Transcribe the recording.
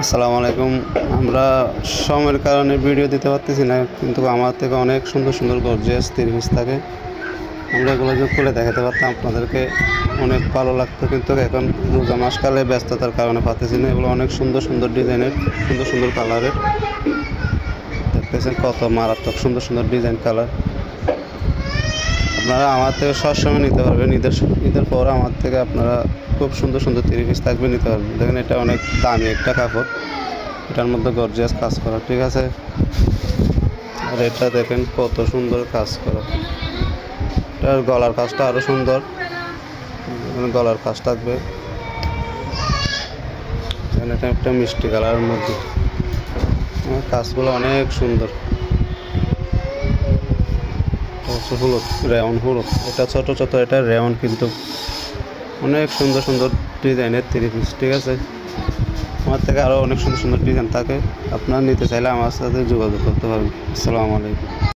আসসালামু আলাইকুম। আমরা সময়ের কারণে ভিডিও দিতে পারতেছি না, কিন্তু আমার থেকে অনেক সুন্দর সুন্দর গর্জিয়াস তিরমিস থাকে। আমরা এগুলো যে খুলে দেখাতে পারতাম আপনাদেরকে, অনেক ভালো লাগতো, কিন্তু এখন রোজা মাসকালে ব্যস্ততার কারণে পারতেছি না। এগুলো অনেক সুন্দর সুন্দর ডিজাইনের, সুন্দর সুন্দর কালারের, দেখতেছেন কত মারাত্মক সুন্দর সুন্দর ডিজাইন কালার। আপনারা আমার থেকে সবসময় নিতে পারবেন। ঈদের পর আমার থেকে আপনারা খুব সুন্দর সুন্দর তিরমিস থাকবে, নিতে পারবেন। দেখেন এটা অনেক দামি একটা কাপড়, এটার মধ্যে গর্জিয়াস কাজ করা, ঠিক আছে। আর এটা দেখেন কত সুন্দর কাজ করা, এটার গলার কাজটা আরও সুন্দর, গলার কাজ থাকবে। এটা একটা মিষ্টি কালারের মধ্যে, কাজগুলো অনেক সুন্দর। হলুদ, রেওন হলুদ, এটা ছোটো ছোটো, এটা রেওন, কিন্তু অনেক সুন্দর সুন্দর ডিজাইনের থ্রি পিস, ঠিক আছে। আমার থেকে আরও অনেক সুন্দর সুন্দর ডিজাইন থাকে, আপনারা নিতে চাইলে আমার সাথে যোগাযোগ করতে পারেন। আসসালামু আলাইকুম।